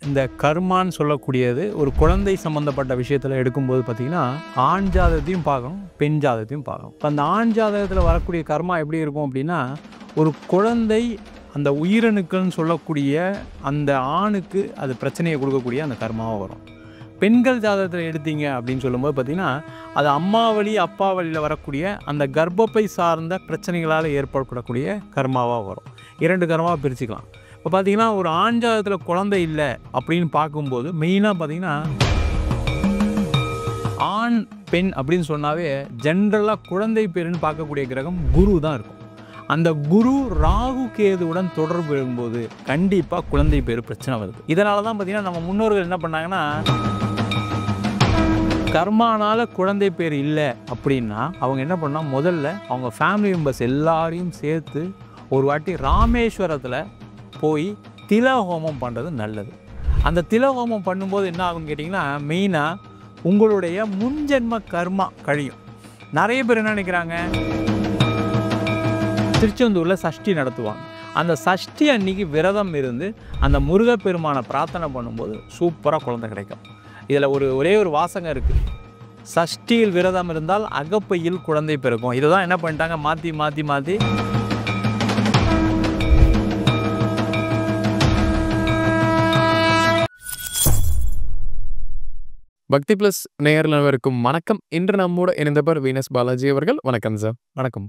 இந்த கர்மான்னு சொல்லக்கூடியது ஒரு குழந்தை சம்மந்தப்பட்ட விஷயத்தில் எடுக்கும்போது பார்த்திங்கன்னா ஆண் ஜாதகத்தையும் பார்க்கணும், பெண் ஜாதகத்தையும் பார்க்கணும். இப்போ அந்த ஆண் ஜாதகத்தில் வரக்கூடிய கர்மா எப்படி இருக்கும் அப்படின்னா, ஒரு குழந்தை அந்த உயிரணுக்கள்னு சொல்லக்கூடிய அந்த ஆணுக்கு அது பிரச்சனையை கொடுக்கக்கூடிய அந்த கர்மாவும் வரும். பெண்கள் ஜாதகத்தில் எடுத்தீங்க அப்படின்னு சொல்லும்போது பார்த்திங்கன்னா, அது அம்மா வழி அப்பா வழியில் வரக்கூடிய அந்த கர்ப்பப்பை சார்ந்த பிரச்சனைகளால் ஏற்படக்கூடிய கர்மாவாக வரும். 2 கர்மாவை பிரிச்சுக்கலாம். இப்போ பார்த்தீங்கன்னா, ஒரு ஆண் ஜாதகத்தில் குழந்தை இல்லை அப்படின்னு பார்க்கும்போது மெயினாக பார்த்தீங்கன்னா, ஆண் பெண் அப்படின்னு சொன்னாவே ஜென்ரலாக குழந்தை பேருன்னு பார்க்கக்கூடிய கிரகம் குரு தான் இருக்கும். அந்த குரு ராகு கேதுவுடன் தொடர்பு எழும்போது கண்டிப்பாக குழந்தை பேர் பிரச்சனை வருது. இதனால தான் பார்த்தீங்கன்னா நம்ம முன்னோர்கள் என்ன பண்ணாங்கன்னா, கர்மானால குழந்தை பேர் இல்லை அப்படின்னா அவங்க என்ன பண்ணால் முதல்ல அவங்க ஃபேமிலி மெம்பர்ஸ் எல்லாரையும் சேர்த்து ஒரு வாட்டி ராமேஸ்வரத்தில் போய் திலஹோமம் பண்ணுறது நல்லது. அந்த திலஹோமம் பண்ணும்போது என்ன ஆகும்னு கேட்டிங்கன்னா, மெயினாக உங்களுடைய முன்ஜென்ம கர்மா கழியும். நிறைய பேர் என்ன நினைக்கிறாங்க, திருச்செந்தூரில் சஷ்டி நடத்துவாங்க. அந்த சஷ்டி அன்னைக்கு விரதம் இருந்து அந்த முருகப்பெருமானை பிரார்த்தனை பண்ணும்போது சூப்பராக குழந்தை கிடைக்கும். இதில் ஒரே ஒரு வாசகம் இருக்குது, சஷ்டியில் விரதம் இருந்தால் அகப்பையில் குழந்தை பிறக்கும். இதை தான் என்ன பண்ணிட்டாங்க, மாற்றி பக்தி பிளஸ் நேயர்களுக்கும் வணக்கம். இன்று நம்மோட இணைந்தவர் வீனஸ் பாலாஜி அவர்கள். வணக்கம் சார். வணக்கம்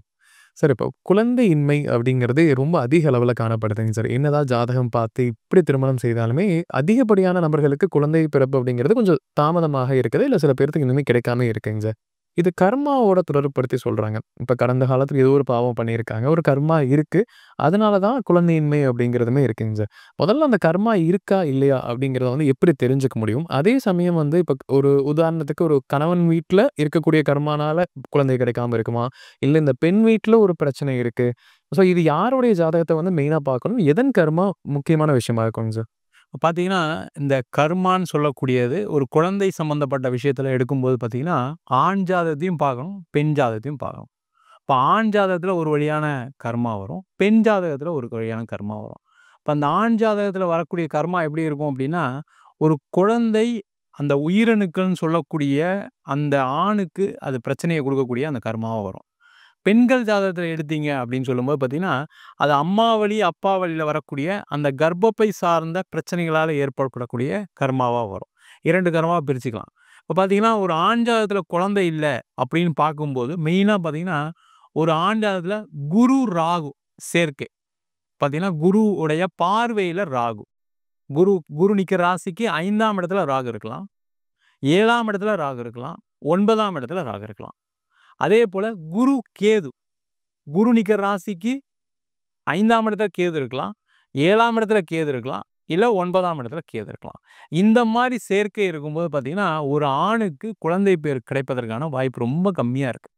சார். இப்போ குழந்தையின்மை அப்படிங்கிறது ரொம்ப அதிக அளவில் காணப்படுதுங்க சார். என்னதான் ஜாதகம் பார்த்து இப்படி திருமணம் செய்தாலுமே அதிகப்படியான நபர்களுக்கு குழந்தை பிறப்பு அப்படிங்கிறது கொஞ்சம் தாமதமாக இருக்குது, இல்லை சில பேருக்கு இன்னுமே கிடைக்காம இருக்குங்க சார். இது கர்மாவோட தொடர்புபடுத்தி சொல்றாங்க. இப்போ கடந்த காலத்தில் ஏதோ ஒரு பாவம் பண்ணியிருக்காங்க, ஒரு கர்மா இருக்கு, அதனால தான் குழந்தையின்மை அப்படிங்கிறதுமே இருக்குங்க சார். முதல்ல அந்த கர்மா இருக்கா இல்லையா அப்படிங்கிறத வந்து எப்படி தெரிஞ்சுக்க முடியும்? அதே சமயம் வந்து இப்போ ஒரு உதாரணத்துக்கு ஒரு கணவன் வீட்டில் இருக்கக்கூடிய கர்மானால குழந்தை கிடைக்காம இருக்குமா, இல்லை இந்த பெண் வீட்டில் ஒரு பிரச்சனை இருக்கு, ஸோ இது யாருடைய ஜாதகத்தை வந்து மெயினாக பார்க்கணும், எதன் கர்மா முக்கியமான விஷயமா இருக்குங்க சார்? பார்த்தீங்கன்னா, இந்த கர்மான்னு சொல்லக்கூடியது ஒரு குழந்தை சம்மந்தப்பட்ட விஷயத்தில் எடுக்கும்போது பார்த்தீங்கன்னா, ஆண் ஜாதகத்தையும் பார்க்கணும், பெண் ஜாதகத்தையும் பார்க்கணும். இப்போ ஆண் ஜாதகத்தில் ஒரு வழியான கர்மா வரும், பெண் ஜாதகத்தில் ஒரு வழியான கர்மா வரும். இப்போ அந்த ஆண் ஜாதகத்தில் வரக்கூடிய கர்மா எப்படி இருக்கும் அப்படின்னா, ஒரு குழந்தை அந்த உயிரணுக்கள்னு சொல்லக்கூடிய அந்த ஆணுக்கு அது பிரச்சனையை கொடுக்கக்கூடிய அந்த கர்மாவாக வரும். பெண்கள் ஜாதகத்தில் எடுத்தீங்க அப்படின்னு சொல்லும்போது பார்த்தீங்கன்னா, அது அம்மா வழி அப்பா வழியில் வரக்கூடிய அந்த கர்ப்பப்பை சார்ந்த பிரச்சனைகளால் ஏற்படக்கூடிய கர்மாவாக வரும். 2 கர்மாவை பிரிச்சுக்கலாம். இப்போ பார்த்தீங்கன்னா, ஒரு ஆண் ஜாதகத்தில் குழந்தை இல்லை அப்படின்னு பார்க்கும்போது மெயினாக பார்த்தீங்கன்னா, ஒரு ஆண் ஜாதகத்தில் குரு ராகு சேர்க்கை பார்த்தீங்கன்னா, குருவுடைய பார்வையில் ராகு, குரு நிற்கிற ராசிக்கு 5ஆம் இடத்துல ராகு இருக்கலாம், 7ஆம் இடத்துல ராகு இருக்கலாம், 9ஆம் இடத்துல ராகு இருக்கலாம். அதே போல் குரு நிற்கிற ராசிக்கு 5ஆம் இடத்துல கேது இருக்கலாம், 7ஆம் இடத்துல கேது இருக்கலாம், இல்லை 9ஆம் இடத்துல கேது இருக்கலாம். இந்த மாதிரி சேர்க்கை இருக்கும்போது பார்த்தீங்கன்னா, ஒரு ஆணுக்கு குழந்தை பேர் கிடைப்பதற்கான வாய்ப்பு ரொம்ப கம்மியாக இருக்குது.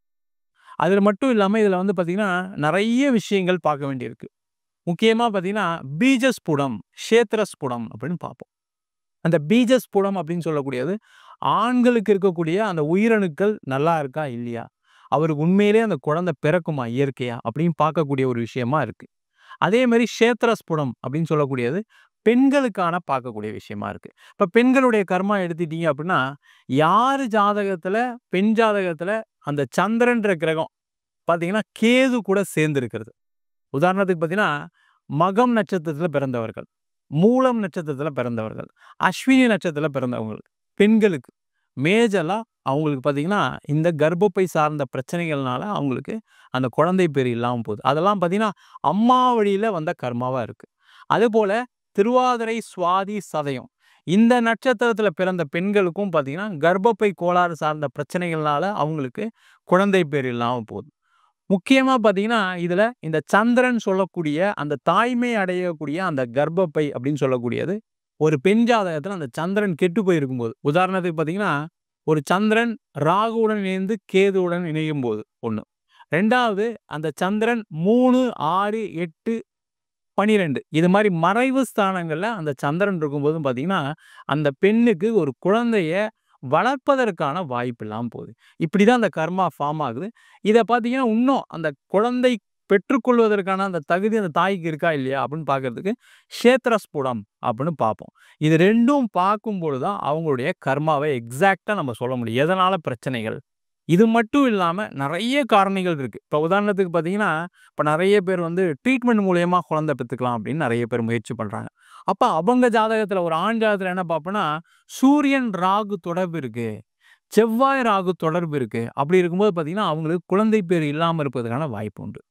அதில் மட்டும் இல்லாமல் இதில் வந்து பார்த்திங்கன்னா நிறைய விஷயங்கள் பார்க்க வேண்டியிருக்கு. முக்கியமாக பார்த்திங்கன்னா பீஜஸ்புடம், க்ஷேத்திரஸ்புடம் அப்படின்னு பார்ப்போம். அந்த பீஜஸ்புடம் அப்படின்னு சொல்லக்கூடியது ஆண்களுக்கு இருக்கக்கூடிய அந்த உயிரணுக்கள் நல்லா இருக்கா இல்லையா, அவருக்கு உண்மையிலே அந்த குழந்தை பிறக்குமா இயற்கையா அப்படின்னு பார்க்கக்கூடிய ஒரு விஷயமா இருக்குது. அதே மாதிரி க்ஷேத்திரஸ்புடம் அப்படின்னு சொல்லக்கூடியது பெண்களுக்கான பார்க்கக்கூடிய விஷயமா இருக்குது. இப்போ பெண்களுடைய கர்மா எடுத்துட்டீங்க அப்படின்னா, யார் ஜாதகத்தில் பெண் ஜாதகத்தில் அந்த சந்திரன்ற கிரகம் பார்த்தீங்கன்னா கேது கூட சேர்ந்துருக்கிறது. உதாரணத்துக்கு பார்த்தீங்கன்னா, மகம் நட்சத்திரத்தில் பிறந்தவர்கள், மூலம் நட்சத்திரத்தில் பிறந்தவர்கள், அஸ்வினி நட்சத்திரத்தில் பிறந்தவங்களுக்கு, பெண்களுக்கு மேஜராக அவங்களுக்கு பார்த்தீங்கன்னா இந்த கர்ப்பப்பை சார்ந்த பிரச்சனைகள்னால அவங்களுக்கு அந்த குழந்தை பேர் இல்லாமல் போகுது. அதெல்லாம் பார்த்தீங்கன்னா அம்மா வழியில் வந்த கர்மாவாக இருக்குது. அதுபோல் திருவாதிரை, சுவாதி, சதயம் இந்த நட்சத்திரத்தில் பிறந்த பெண்களுக்கும் பார்த்தீங்கன்னா கர்ப்பப்பை கோளாறு சார்ந்த பிரச்சனைகள்னால அவங்களுக்கு குழந்தை பேர் இல்லாமல் போகுது. முக்கியமாக பார்த்தீங்கன்னா இதில் இந்த சந்திரன் சொல்லக்கூடிய அந்த தாய்மை அடையக்கூடிய அந்த கர்ப்பப்பை அப்படின்னு சொல்லக்கூடியது ஒரு பெண் ஜாதகத்தில் அந்த சந்திரன் கெட்டு போயிருக்கும்போது, உதாரணத்துக்கு பார்த்தீங்கன்னா ஒரு சந்திரன் ராகுவுடன் இணைந்து கேதுவுடன் இணையும் போது ஒன்று, 2வது அந்த சந்திரன் 3, 6, 8, 12 இது மாதிரி மறைவு ஸ்தானங்களில் அந்த சந்திரன் இருக்கும்போதும் பார்த்தீங்கன்னா அந்த பெண்ணுக்கு ஒரு குழந்தைய வளர்ப்பதற்கான வாய்ப்பு இல்லாமல் போகுது. இப்படி தான் அந்த கர்மா ஃபார்ம் ஆகுது. இதை பார்த்தீங்கன்னா இன்னும் அந்த குழந்தை பெற்றுக்கொள்வதற்கான அந்த தகுதி அந்த தாய்க்கு இருக்கா இல்லையா அப்படின்னு பார்க்கறதுக்கு க்ஷேத்திரஸ்புடம் அப்படின்னு பார்ப்போம். இது 2ம் பார்க்கும்பொழுது தான் அவங்களுடைய கர்மாவை எக்ஸாக்ட்டா நம்ம சொல்ல முடியும். எதனால பிரச்சனைகள்? இது மட்டும் இல்லாம நெறைய காரணிகள் இருக்கு. இப்ப உதாரணத்துக்கு பார்த்தீங்கன்னா, இப்ப நெறைய பேர் வந்து ட்ரீட்மெண்ட் மூலியமா குழந்தை பெத்துக்கலாம் அப்படின்னு நெறைய பேர் முயற்சி பண்றாங்க. அப்ப அவங்க ஜாதகத்துல ஒரு ஆண் ஜாதகத்துல என்ன பார்ப்போம்னா, சூரியன், ராகு தொடர்பு இருக்கு. செவ்வாய், ராகு தொடர்பு இருக்கு. அப்படி இருக்கும்போது பார்த்தீங்கன்னா, அவங்களுக்கு குழந்தை பேறு இல்லாம இருப்பதற்கான வாய்ப்பு உண்டு.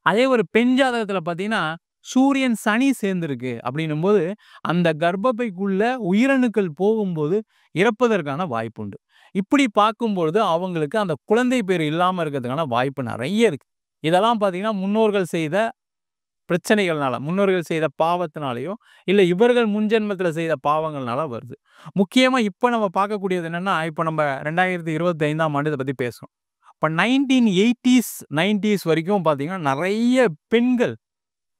அதே ஒரு பெண் ஜாதகத்துல பார்த்தீங்கன்னா, சூரியன், சனி சேர்ந்திருக்கு அப்படின்னும்போது, அந்த கர்ப்பப்பைக்குள்ள உயிரணுக்கள் போகும்போது இறப்பதற்கான வாய்ப்பு உண்டு. இப்படி பார்க்கும்பொழுது அவங்களுக்கு அந்த குழந்தை பேறு இல்லாம இருக்கிறதுக்கான வாய்ப்பு நெறைய இருக்கு. இதெல்லாம் பார்த்தீங்கன்னா, முன்னோர்கள் செய்த பிரச்சனைகள்னால, முன்னோர்கள் செய்த பாவத்தினாலயோ, இல்ல இவர்கள் முன்ஜென்மத்தில செய்த பாவங்கள்னால வருது. முக்கியமா இப்ப நம்ம பார்க்கக்கூடியது என்னன்னா, இப்ப நம்ம 2025ஆம் ஆண்டு இத பத்தி பேசுறோம். இப்ப 1980ஸ், 90ஸ் வரைக்கும் பார்த்தீங்கன்னா, நெறைய பெண்கள்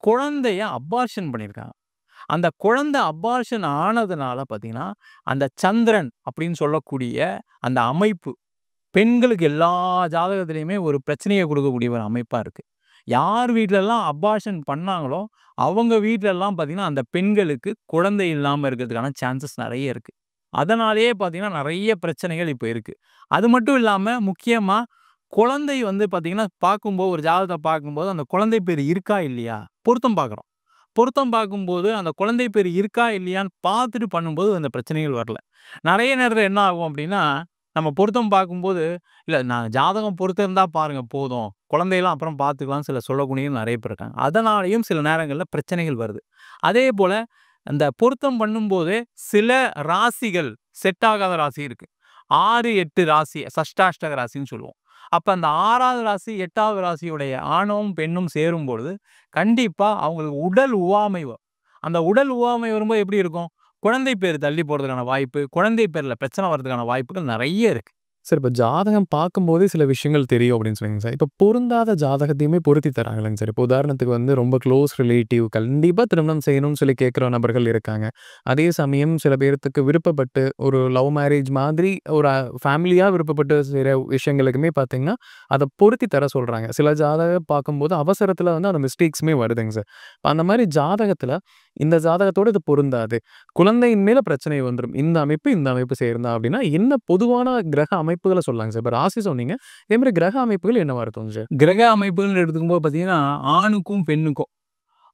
குழந்தைய அபார்ஷன் பண்ணியிருக்காங்க. அந்த குழந்தை அபார்ஷன் ஆனதுனால பார்த்தீங்கன்னா, அந்த சந்திரன் அப்படின்னு சொல்லக்கூடிய அந்த அமைப்பு, பெண்களுக்கு எல்லா ஜாதகத்திலயுமே ஒரு பிரச்சனைய குடுக்கக்கூடிய ஒரு அமைப்பா இருக்கு. யார் வீட்லலாம் அபார்ஷன் பண்ணாங்களோ, அவங்க வீட்லலாம் பார்த்தீங்கன்னா, அந்த பெண்களுக்கு குழந்தை இல்லாம இருக்கிறதுக்கான சான்சஸ் நெறைய இருக்கு. அதனாலேயே பார்த்தீங்கன்னா, நெறைய பிரச்சனைகள் இப்ப இருக்கு. அது மட்டும் இல்லாம முக்கியமா குழந்தை வந்து பார்த்தீங்கன்னா, பார்க்கும்போது ஒரு ஜாதகத்த பார்க்கும்போது, அந்த குழந்தை பேரு இருக்கா இல்லையா? பொருத்தம் பார்க்குறோம். பொருத்தம் பார்க்கும்போது, அந்த குழந்தை பேரு இருக்கா இல்லையான்னு பார்த்துட்டு பண்ணும்போது அந்த பிரச்சனைகள் வரல. நெறைய நேரத்துல என்ன ஆகும் அப்டின்னா, நம்ம பொருத்தம் பார்க்கும்போது, "இல்ல நான் ஜாதகம் பொருத்தம் இருந்தா பாருங்க போதும். குழந்தையெல்லாம் அப்புறம் பார்த்துக்கலாம்னு" சில சொல்லக்கூடியவங்க நெறைய பேர் இருக்காங்க. அதனாலயும் சில நேரங்கள்ல பிரச்சனைகள் வருது. அதேபோல அந்த பொருத்தம் பண்ணும்போதே சில ராசிகள் செட் ஆகாத ராசி இருக்கு. 6, 8 ராசி சஷ்டாஷ்டக ராசின்னு சொல்லுவோம். அப்ப அந்த 6வது ராசி, 8வது ராசியுடைய ஆணும், பெண்ணும் சேரும்பொழுது, கண்டிப்பா அவங்களுக்கு உடல் உவ്വാமை வரும். அந்த உடல் உவ்வாமை வரும்போது எப்படி இருக்கும்? குழந்தை பேறு தள்ளி போறதுக்கான வாய்ப்பு, குழந்தை பேர்ல பிரச்சனை வர்றதுக்கான வாய்ப்புகள் நெறைய இருக்கு. சார் இப்ப ஜாதகம் பார்க்கும்போதே சில விஷயங்கள் தெரியும் அப்படின்னு சொன்னீங்க சார். இப்ப பொருந்தாத ஜாதகத்தையுமே பொருத்தி தராங்கல்லங்க சார். இப்போ உதாரணத்துக்கு வந்து ரொம்ப க்ளோஸ் ரிலேட்டிவ் கண்டிப்பா திருமணம் செய்யணும்னு சொல்லி கேட்கிற நபர்கள் இருக்காங்க. அதே சமயம் சில பேர்த்துக்கு விருப்பப்பட்டு ஒரு லவ் மேரேஜ் மாதிரி ஒரு ஃபேமிலியா விருப்பப்பட்டு செய்ற விஷயங்களுக்குமே பார்த்தீங்கன்னா, அத பொருத்தி தர சொல்றாங்க. சில ஜாதகம் பார்க்கும்போது அவசரத்துல வந்து அந்த மிஸ்டேக்ஸுமே வருதுங்க சார். இப்ப அந்த மாரி ஜாதகத்துல இந்த ஜாதகத்தோட இது பொருந்தாது. குழந்தையின் மேல பிரச்சனை வந்துரும். இந்த அமைப்பு சேர்ந்தா அப்படின்னா, என்ன பொதுவான கிரக அமைப்புகள சொல்லலாங்க சார்? இப்ப ராசி சொன்னீங்க. இதே மாரி கிரக அமைப்புகள் என்னவா இருக்கும் சார்? கிரக அமைப்புகள்னு எடுத்துக்கும்போது பார்த்தீங்கன்னா, ஆணுக்கும், பெண்ணுக்கும்.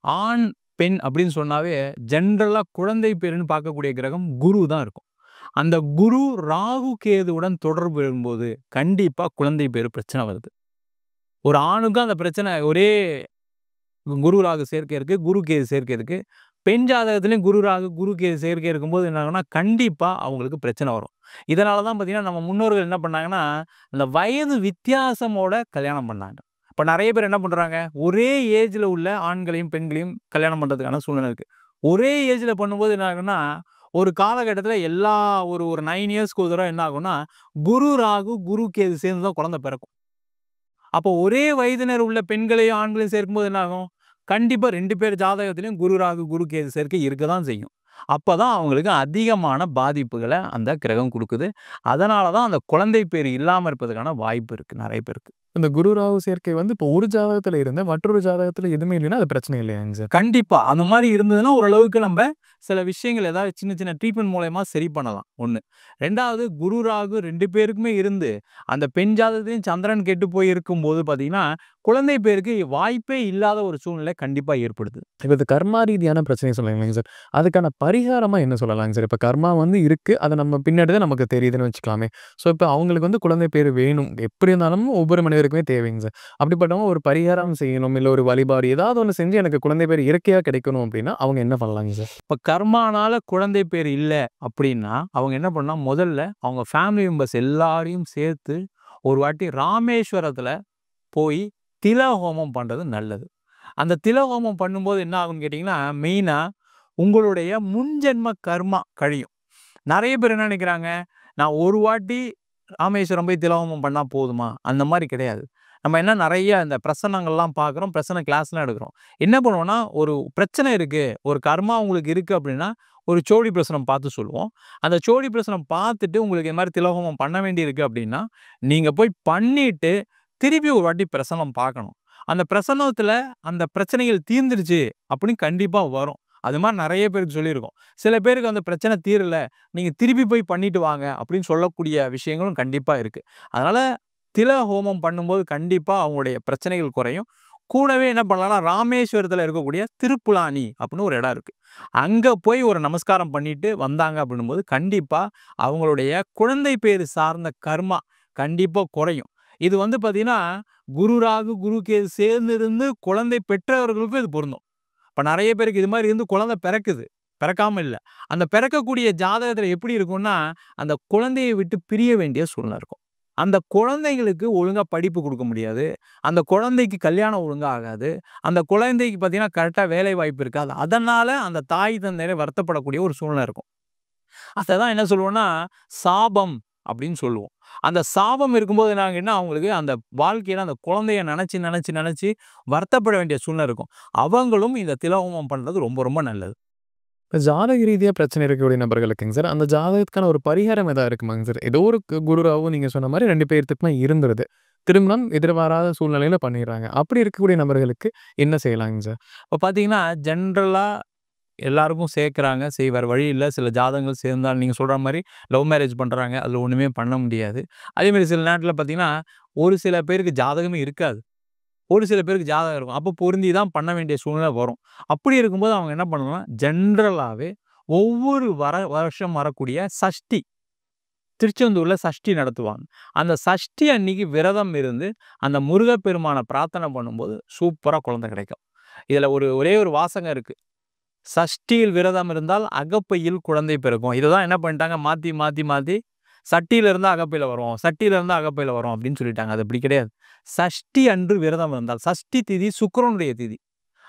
ஆண், பெண் அப்படின்னு சொன்னாவே ஜெனரலா குழந்தை பேருன்னு பார்க்கக்கூடிய கிரகம் குரு தான் இருக்கும். அந்த குரு, ராகு, கேதுவுடன் தொடர்பு வரும்போது, கண்டிப்பா குழந்தை பேரு பிரச்சனை வருது. ஒரு ஆணுக்கும் அந்த பிரச்சனை ஒரே குரு, ராகு சேர்க்கை இருக்கு. குரு, கேது சேர்க்கை இருக்கு. பெண் ஜாதகத்திலயும் குரு, ராகு, குரு, கேது சேர்க்கை இருக்கும்போது என்ன ஆகும்னா, கண்டிப்பா அவங்களுக்கு பிரச்சனை வரும். இதனால தான் பார்த்தீங்கன்னா, நம்ம முன்னோர்கள் என்ன பண்ணாங்கன்னா, அந்த வயது வித்தியாசமோட கல்யாணம் பண்ணாங்க. இப்ப நெறைய பேர் என்ன பண்றாங்க, ஒரே ஏஜ்ல உள்ள ஆண்களையும், பெண்களையும் கல்யாணம் பண்றதுக்கான சூழ்நிலை இருக்கு. ஒரே ஏஜ்ல பண்ணும்போது என்ன ஆகும்னா, ஒரு காலகட்டத்தில எல்லா ஒரு 9 இயர்ஸ்க்கு ஒரு தடவ என்ன ஆகும்னா, குரு, ராகு, குரு, கேது சேர்ந்து தான் குழந்தை பிறக்கும். அப்போ ஒரே வயதினர் உள்ள பெண்களையும், ஆண்களையும் சேர்க்கும்போது என்ன ஆகும்? கண்டிப்பா 2 பேர் ஜாதகத்திலயும் குரு, ராகு, குரு, கேது சேர்க்கை இருக்க தான் செய்யும். அப்பதான் அவங்களுக்கு அதிகமான பாதிப்புகள அந்த கிரகம் குடுக்குது. அதனால தான் அந்த குழந்தை பேறு இல்லாம இருப்பதற்கான வாய்ப்பு இருக்கு நெறைய பேருக்கு. இந்த குரு, ராகு சேர்க்கை வந்து இப்போ ஒரு ஜாதகத்துல இருந்தா, மற்றொரு ஜாதகத்துல எதுவுமே இல்லைன்னா, அது பிரச்சனை இல்லையாங்க சார்? கண்டிப்பா. அந்த மாரி இருந்ததுன்னா, ஓரளவுக்கு நம்ப சில விஷயங்கள் ஏதாவது சின்ன சின்ன ட்ரீட்மெண்ட் மூலியமா சரி பண்ணலாம். 1. 2வது குரு, ராகு 2 பேருக்குமே இருந்து, அந்த பெண் ஜாதகத்திலயும் சந்திரன் கெட்டு போய் இருக்கும்போது பார்த்தீங்கன்னா, குழந்தை பேருக்கு வாய்ப்பே இல்லாத ஒரு சூழ்நிலை கண்டிப்பா ஏற்படுது. இப்ப இது கர்மா ரீதியான பிரச்சனை சொன்னீங்கல்லங்க சார். அதுக்கான பரிகாரமா என்ன சொல்லலாங்க சார்? இப்ப கர்மா வந்து இருக்கு. அத நம்ம பின்னாடி தான் நமக்கு தெரியுதுன்னு வச்சுக்கலாமே. ஸோ, இப்ப அவங்களுக்கு வந்து குழந்தை பேரு வேணும். எப்படி இருந்தாலும் ஒவ்வொரு மனிதருக்குமே தேவைங்க சார். அப்படிப்பட்டவங்க ஒரு பரிகாரம் செய்யணும், இல்ல ஒரு வழிபாடு ஏதாவது ஒண்ணு செஞ்சு எனக்கு குழந்தை பேரு இயற்கையா கிடைக்கணும் அப்படின்னா, அவங்க என்ன பண்ணலாங்க சார்? இப்ப கர்மானால குழந்தை பேர் இல்ல அப்படின்னா, அவங்க என்ன பண்ணலாம், முதல்ல அவங்க ஃபேமிலி மெம்பர்ஸ் எல்லாரையும் சேர்த்து ஒரு வாட்டி ராமேஸ்வரத்தில போய் தில ஹோமம் பண்றது நல்லது. அந்த தில ஹோமம் பண்ணும்போது என்ன ஆகும்னு கேட்டீங்கன்னா, மெயினா உங்களுடைய முன்ஜென்ம கர்மா கழியும். நெறைய பேர் என்ன நெனைக்கிறாங்க, நான் ஒரு வாட்டி ராமேஸ்வரம் போய் தில ஹோமம் பண்ணா போதுமா? அந்த மாரி கிடையாது. நம்ம என்ன நெறைய இந்த பிரசன்னங்கள்லாம் பார்க்குறோம். பிரசன்ன கிளாஸ்லாம் எடுக்குறோம். என்ன பண்ணுவோம்னா, ஒரு பிரச்சனை இருக்கு, ஒரு கர்மா உங்களுக்கு இருக்கு அப்படின்னா, ஒரு சோடி பிரசனம் பார்த்து சொல்லுவோம். அந்த சோடி பிரசனம் பார்த்துட்டு உங்களுக்கு இது மாரி திலஹோமம் பண்ண வேண்டியிருக்கு அப்படின்னா, நீங்க போய் பண்ணிட்டு, திருப்பி ஒரு வாட்டி பிரசனம் பார்க்கணும். அந்த பிரசன்னத்துல அந்த பிரச்சனைகள் தீர்ந்துருச்சு அப்படின்னு கண்டிப்பா வரும். அது மாரி நெறைய பேருக்கு சொல்லியிருக்கோம். சில பேருக்கு அந்த பிரச்சனை தீரல, நீங்க திருப்பி போய் பண்ணிட்டு வாங்க அப்படின்னு சொல்லக்கூடிய விஷயங்களும் கண்டிப்பா இருக்கு. அதனால தில ஹோமம் பண்ணும்போது கண்டிப்பா அவங்களுடைய பிரச்சனைகள் குறையும். கூடவே என்ன பண்ணலாம்னா, ராமேஸ்வரத்துல இருக்கக்கூடிய திருப்புலானி அப்படின்னு ஒரு இடம் இருக்கு. அங்க போய் ஒரு நமஸ்காரம் பண்ணிட்டு வந்தாங்க அப்படின்னும்போது, கண்டிப்பா அவங்களுடைய குழந்தை பேரு சார்ந்த கர்மா கண்டிப்பா குறையும். இது வந்து பார்த்தீங்கன்னா, குரு ராகு, குரு கேது சேர்ந்து இருந்து குழந்தை பெற்றவர்களுக்கும் இது பொருந்தும். இப்ப நெறைய பேருக்கு இது மாரி இருந்து குழந்தை பிறக்குது. பிறக்காம இல்ல. அந்த பிறக்கக்கூடிய ஜாதகத்துல எப்படி இருக்கும்னா, அந்த குழந்தைய விட்டு பிரிய வேண்டிய சூழ்நிலை இருக்கும். அந்த குழந்தைகளுக்கு ஒழுங்கா படிப்பு குடுக்க முடியாது. அந்த குழந்தைக்கு கல்யாணம் ஒழுங்கா ஆகாது. அந்த குழந்தைக்கு பார்த்தீங்கன்னா, கரெக்ட்டா வேலை வாய்ப்பு இருக்காது. அதனால அந்த தாய், தந்தையர் வருத்தப்படக்கூடிய ஒரு சூழ்நிலை இருக்கும். அததான் என்ன சொல்லுவோம்னா, சாபம் அப்படின்னு சொல்லுவோம். அந்த சாபம் இருக்கும்போது என்னாகுன்னா, அவங்களுக்கு அந்த வாழ்க்கையில அந்த குழந்தைய நெனச்சு வருத்தப்பட வேண்டிய சூழ்நிலை இருக்கும். அவங்களும் இந்த திலஹோமம் பண்றது ரொம்ப ரொம்ப நல்லது. இப்ப ஜாதக ரீதியா பிரச்சனை இருக்கக்கூடிய நபர்களுக்குங்க சார், அந்த ஜாதகத்துக்கான ஒரு பரிகாரம் எதா இருக்குமாங்க சார்? ஏதோ ஒரு குரு ராகு நீங்க சொன்ன மாரி 2 பேர்த்துக்குமே இருந்துருது. திருமணம் எதிர்பாராத சூழ்நிலையில பண்ணிர்றாங்க. அப்படி இருக்கக்கூடிய நபர்களுக்கு என்ன செய்யலாங்க சார்? இப்ப பார்த்தீங்கன்னா, ஜென்ரலா எல்லாருக்கும் சேர்க்குறாங்க. சரி வேற வழி இல்ல. சில ஜாதகங்கள் சேர்ந்தால் நீங்க சொல்ற மாரி லவ் மேரேஜ் பண்றாங்க. அதுல ஒண்ணுமே பண்ண முடியாது. அதேமாரி சில நேரத்தில பார்த்தீங்கன்னா, ஒரு சில பேருக்கு ஜாதகமே இருக்காது. ஒரு சில பேருக்கு ஜாதகம் இருக்கும். அப்போ பொருந்தி தான் பண்ண வேண்டிய சூழ்நிலை வரும். அப்படி இருக்கும்போது அவங்க என்ன பண்ணணும்னா, ஜென்ரலாவே ஒவ்வொரு வருஷம் வரக்கூடிய சஷ்டி, திருச்செந்தூர்ல சஷ்டி நடத்துவாங்க. அந்த சஷ்டி அன்னைக்கு விரதம் இருந்து, அந்த முருகப்பெருமான பிரார்த்தனை பண்ணும்போது, சூப்பரா குழந்தை கிடைக்கும். இதுல ஒரே ஒரு வாசகம் இருக்கு. சஷ்டியில் விரதம் இருந்தால் அகப்பையில் குழந்தை பிறக்கும். இததான் என்ன பண்ணிட்டாங்க மாத்தி சட்டியில இருந்தா அகப்பையில வரும். சட்டியில இருந்தா அகப்பையில வரும் அப்படின்னு சொல்லிட்டாங்க. அது அப்படி கிடையாது. சஷ்டி அன்று விரதம் இருந்தால் சஷ்டி திதி சுக்கிரனுடைய திதி.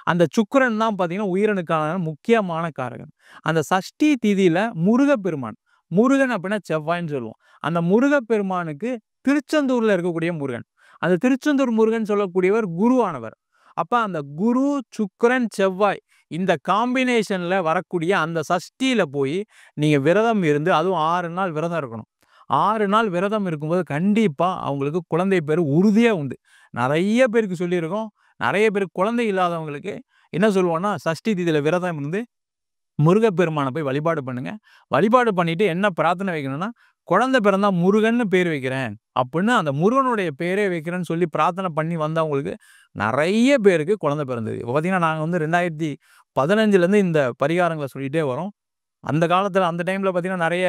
அந்த சுக்கிரன் தான் பார்த்தீங்கன்னா, உயிரணுக்கான முக்கியமான காரகன். அந்த சஷ்டி திதியில முருகப்பெருமான், முருகன் அப்படின்னா செவ்வாய்ன்னு சொல்லுவோம். அந்த முருகப்பெருமானுக்கு திருச்செந்தூர்ல இருக்கக்கூடிய முருகன். அந்த திருச்செந்தூர் முருகன் சொல்லக்கூடியவர் குருவானவர். அப்ப அந்த குரு, சுக்கிரன், செவ்வாய் இந்த காம்பினேஷன்ல வரக்கூடிய அந்த சஷ்டியில போய் நீங்க விரதம் இருந்து அதுவும் 6 நாள் விரதம் இருக்கணும். 6 நாள் விரதம் இருக்கும்போது கண்டிப்பா அவங்களுக்கு குழந்தை பேரு உறுதியா உண்டு. நெறைய பேருக்கு சொல்லியிருக்கோம். நெறைய பேருக்கு குழந்தை இல்லாதவங்களுக்கு என்ன சொல்லுவோம்னா, சஷ்டி திதியில விரதம் இருந்து முருகப்பெருமான போய் வழிபாடு பண்ணுங்க. வழிபாடு பண்ணிட்டு என்ன பிரார்த்தனை வைக்கணும்னா, குழந்தை பிறந்தா முருகன்னு பேர் வைக்கிறேன். அப்படின்னு அந்த முருகனுடைய பேரே வைக்கிறேன்னு சொல்லி பிரார்த்தனை பண்ணி வந்தவங்களுக்கு நெறைய பேருக்கு குழந்தை பிறந்தது. இப்ப பார்த்தீங்கன்னா, நாங்க வந்து 2015லேருந்து இந்த பரிகாரங்கள சொல்லிட்டே வரோம். அந்த காலத்தில அந்த டைம்ல பார்த்தீங்கன்னா, நெறைய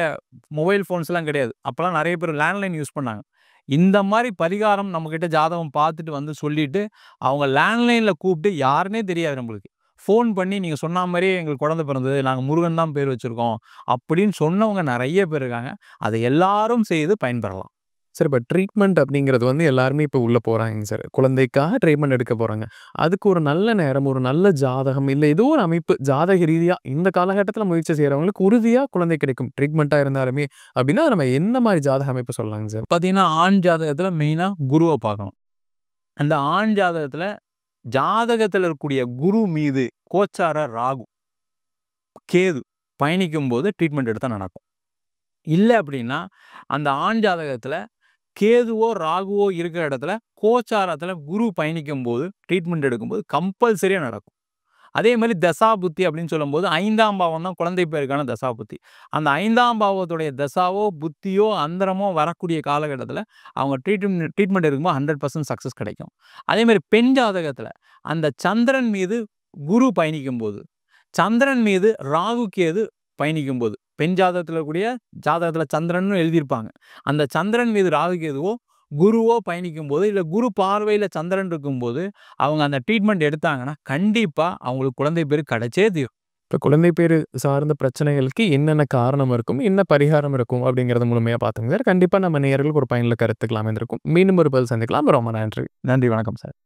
மொபைல் ஃபோன்ஸ்லாம் கிடையாது. அப்பலாம் நெறைய பேர் லேண்ட்லைன் யூஸ் பண்ணாங்க. இந்த மாரி பரிகாரம் நம்மகிட்ட ஜாதகம் பார்த்துட்டு வந்து சொல்லிட்டு, அவங்க லேண்ட்லைன்ல கூப்பிட்டு யாருன்னே தெரியாது நம்மளுக்கு. ஃபோன் பண்ணி நீங்க சொன்னா மாரியே எங்களுக்கு குழந்தை பிறந்தது. நாங்க முருகன் தான் பேர் வச்சிருக்கோம். அப்படின்னு சொன்னவங்க நெறைய பேர் இருக்காங்க. அத எல்லாரும் செய்து பயன்பெறலாம். சார் இப்ப ட்ரீட்மெண்ட் அப்படிங்கிறது வந்து எல்லாருமே இப்ப உள்ள போறாங்கங்க சார். குழந்தைக்காக ட்ரீட்மெண்ட் எடுக்க போறாங்க. அதுக்கு ஒரு நல்ல நேரம், ஒரு நல்ல ஜாதகம், இல்ல ஏதோ ஒரு அமைப்பு ஜாதக ரீதியா இந்த காலகட்டத்தில முயற்சி செய்றவங்களுக்கு உறுதியா குழந்தை கிடைக்கும். ட்ரீட்மெண்ட்டா இருந்தாலுமே அப்படின்னா, நம்ம என்ன மாரி ஜாதக அமைப்பு சொல்லலாங்க சார்? பார்த்தீங்கன்னா, ஆண் ஜாதகத்தில மெயினா குருவ பார்க்கணும். அந்த ஆண் ஜாதகத்தில இருக்கக்கூடிய குரு மீது கோச்சார ராகு, கேது பயணிக்கும்போது ட்ரீட்மெண்ட் எடுத்தா நடக்கும். இல்ல அப்படின்னா, அந்த ஆண் ஜாதகத்தில கேதுவோ, ராகுவோ இருக்கிற இடத்துல கோச்சாரத்தில குரு பயணிக்கும்போது, ட்ரீட்மெண்ட் எடுக்கும்போது கம்பல்சரியா நடக்கும். அதே மாரி தசாபுத்தி அப்படின்னு சொல்லும்போது 5ஆம் பாவம் தான் குழந்தை பேருக்கான தசாபுத்தி. அந்த 5ஆம் பாவத்துடைய தசாவோ, புத்தியோ, அந்தரமோ வரக்கூடிய காலகட்டத்தில அவங்க ட்ரீட்மெண்ட் எடுக்கும்போது 100% சக்சஸ் கிடைக்கும். அதே மாரி பெண் ஜாதகத்தில அந்த சந்திரன் மீது குரு பயணிக்கும்போது, சந்திரன் மீது ராகு, கேது பயணிக்கும்போது, பெண் ஜாதகத்தில இருக்கக்கூடிய ஜாதகத்தில சந்திரன்னு எழுதியிருப்பாங்க. அந்த சந்திரன் மீது ராகு, கேதுவோ, குருவோ பயணிக்கும்போது, இல்ல குரு பார்வையில சந்திரன் இருக்கும்போது, அவங்க அந்த ட்ரீட்மெண்ட் எடுத்தாங்கன்னா, கண்டிப்பா அவங்களுக்கு குழந்தை பேரு கிடைச்சே தீரும். இப்ப குழந்தை பேறு சார்ந்த பிரச்சனைகளுக்கு என்னென்ன காரணம் இருக்கும்? என்ன பரிகாரம் இருக்கும்? அப்படிங்கிறத முழுமையா பார்த்தோங்க சார். கண்டிப்பா நம்ம நேயர்களுக்கு ஒரு பயனுள்ள கருத்துக்கள் அமைந்திருக்கும். மீண்டும் ஒரு பதில் சந்திக்கலாம். ரொம்ப நன்றி. நன்றி, வணக்கம் சார்.